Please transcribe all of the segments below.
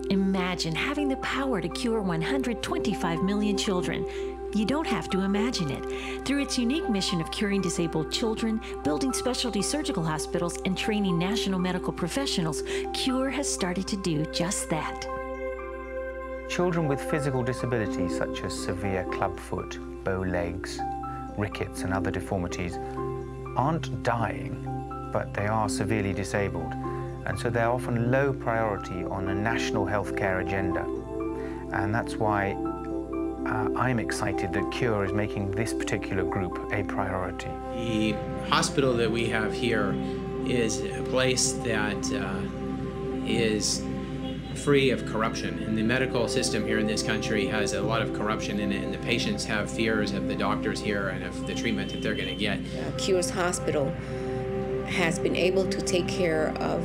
Imagine having the power to cure 125 million children. You don't have to imagine it. Through its unique mission of curing disabled children, building specialty surgical hospitals, and training national medical professionals, Cure has started to do just that. Children with physical disabilities such as severe clubfoot, bow legs, rickets and other deformities aren't dying, but they are severely disabled, and so they're often low priority on a national healthcare agenda. And that's why I'm excited that Cure is making this particular group a priority. The hospital that we have here is a place that is free of corruption, and the medical system here in this country has a lot of corruption in it, and the patients have fears of the doctors here and of the treatment that they're going to get. Cure's hospital has been able to take care of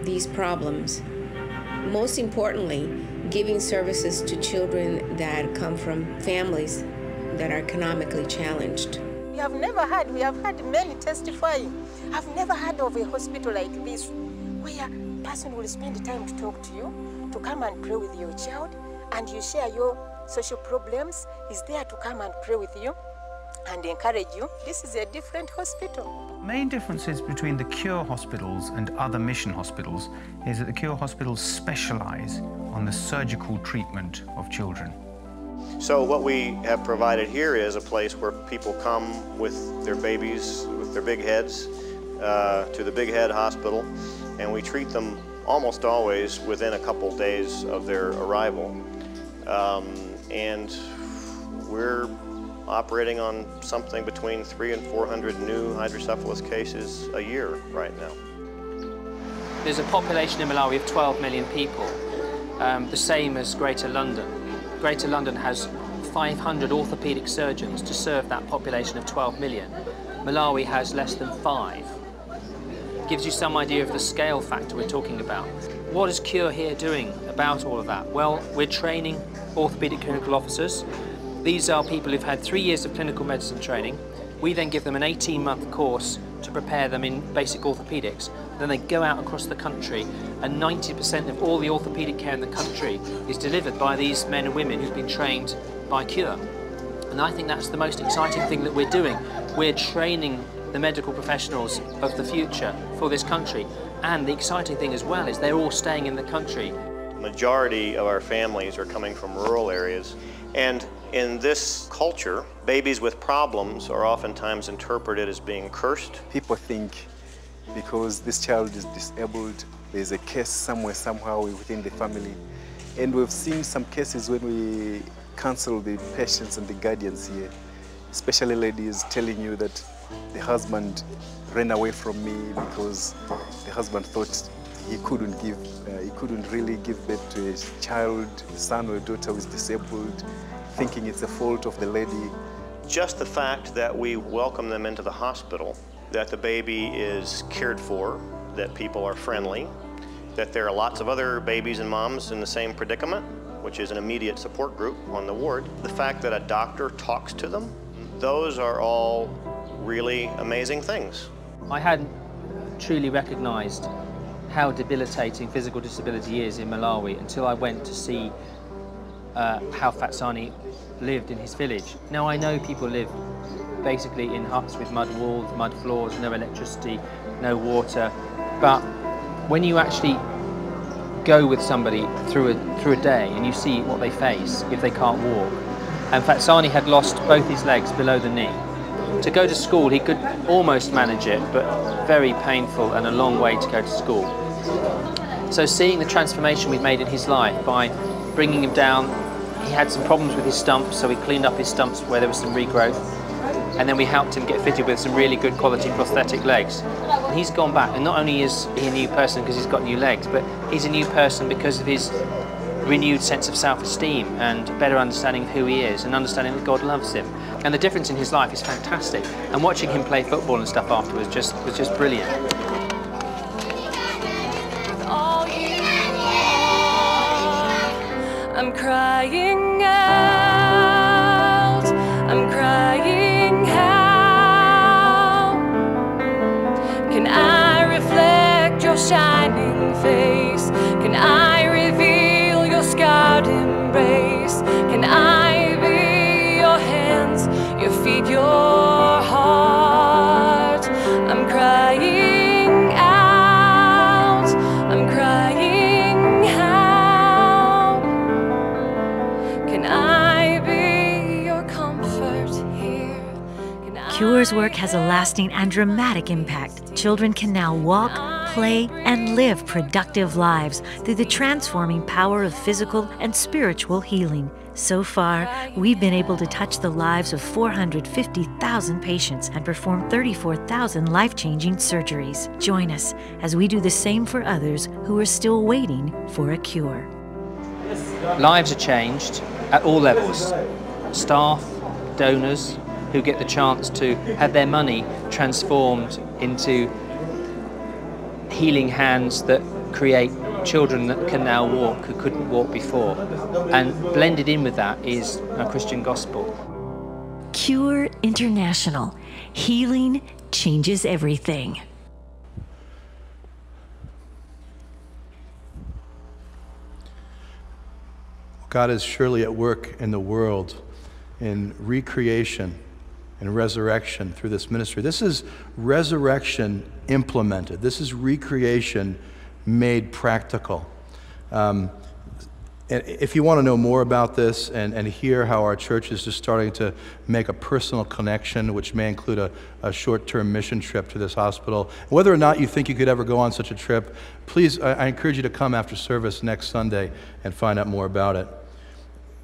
these problems. Most importantly, giving services to children that come from families that are economically challenged. We have had many testifying. I've never heard of a hospital like this where a person will spend time to talk to you, to come and pray with your child, and you share your social problems. He's there to come and pray with you and encourage you. This is a different hospital. Main differences between the Cure hospitals and other mission hospitals is that the Cure hospitals specialize on the surgical treatment of children. So what we have provided here is a place where people come with their babies, with their big heads, to the Big Head Hospital, and we treat them almost always within a couple days of their arrival. And we're operating on something between 300 and 400 new hydrocephalus cases a year right now. There's a population in Malawi of 12 million people, the same as Greater London. Greater London has 500 orthopedic surgeons to serve that population of 12 million. Malawi has less than 5. Gives you some idea of the scale factor we're talking about. What is Cure here doing about all of that? Well, we're training orthopedic clinical officers. These are people who've had 3 years of clinical medicine training. We then give them an 18-month course to prepare them in basic orthopedics. Then they go out across the country, and 90% of all the orthopedic care in the country is delivered by these men and women who've been trained by Cure. And I think that's the most exciting thing that we're doing. We're training the medical professionals of the future for this country. And the exciting thing as well is they're all staying in the country. The majority of our families are coming from rural areas, and in this culture, babies with problems are oftentimes interpreted as being cursed. People think because this child is disabled, there's a curse somewhere, somehow within the family. And we've seen some cases when we counsel the patients and the guardians here, especially ladies telling you that the husband ran away from me because the husband thought he couldn't really give birth to a child, a son or a daughter who is disabled, thinking it's the fault of the lady. Just the fact that we welcome them into the hospital, that the baby is cared for, that people are friendly, that there are lots of other babies and moms in the same predicament, which is an immediate support group on the ward. The fact that a doctor talks to them, those are all really amazing things. I hadn't truly recognized how debilitating physical disability is in Malawi until I went to see how Fatsani lived in his village. Now I know people live basically in huts with mud walls, mud floors, no electricity, no water, but when you actually go with somebody through a day and you see what they face if they can't walk, and Fatsani had lost both his legs below the knee. To go to school he could almost manage it, but very painful and a long way to go to school. So seeing the transformation we've made in his life by bringing him down, he had some problems with his stumps, so we cleaned up his stumps where there was some regrowth, and then we helped him get fitted with some really good quality prosthetic legs. And he's gone back, and not only is he a new person because he's got new legs, but he's a new person because of his renewed sense of self-esteem and better understanding of who he is and understanding that God loves him. And the difference in his life is fantastic. And watching him play football and stuff afterwards was just brilliant. I'm crying out, I'm crying out. Can I reflect your shining face? Can I reveal Cure's work has a lasting and dramatic impact. Children can now walk, play, and live productive lives through the transforming power of physical and spiritual healing. So far, we've been able to touch the lives of 450,000 patients and perform 34,000 life-changing surgeries. Join us as we do the same for others who are still waiting for a cure. Lives are changed at all levels. Staff, donors, who get the chance to have their money transformed into healing hands that create children that can now walk who couldn't walk before. And blended in with that is a Christian gospel. Cure International. Healing changes everything. God is surely at work in the world in recreation and resurrection through this ministry. This is resurrection implemented. This is recreation made practical. And if you want to know more about this and hear how our church is just starting to make a personal connection, which may include a short-term mission trip to this hospital, whether or not you think you could ever go on such a trip, please, I encourage you to come after service next Sunday and find out more about it.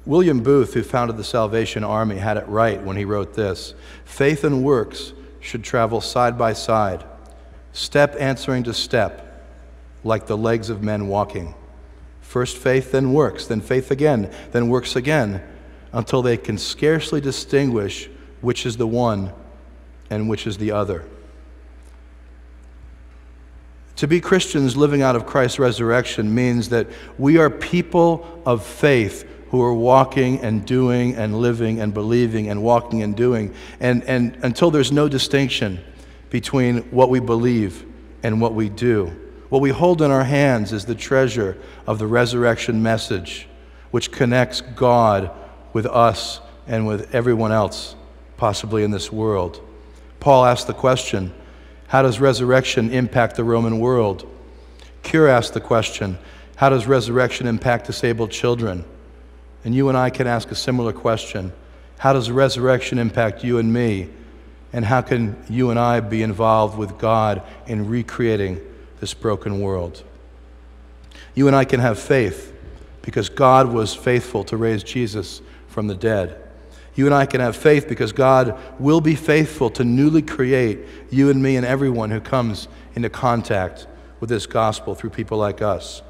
William Booth, who founded the Salvation Army, had it right when he wrote this: faith and works should travel side by side, step answering to step, like the legs of men walking. First faith, then works, then faith again, then works again, until they can scarcely distinguish which is the one and which is the other. To be Christians living out of Christ's resurrection means that we are people of faith who are walking and doing and living and believing and walking and doing, and until there's no distinction between what we believe and what we do. What we hold in our hands is the treasure of the resurrection message, which connects God with us and with everyone else, possibly in this world. Paul asked the question, how does resurrection impact the Roman world? Cure asked the question, how does resurrection impact disabled children? And you and I can ask a similar question. How does resurrection impact you and me? And how can you and I be involved with God in recreating this broken world? You and I can have faith because God was faithful to raise Jesus from the dead. You and I can have faith because God will be faithful to newly create you and me and everyone who comes into contact with this gospel through people like us.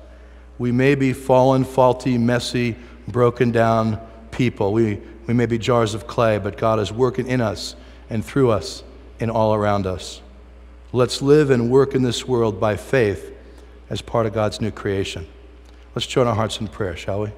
We may be fallen, faulty, messy, broken down people. We may be jars of clay, but God is working in us and through us and all around us. Let's live and work in this world by faith as part of God's new creation. Let's join our hearts in prayer, shall we?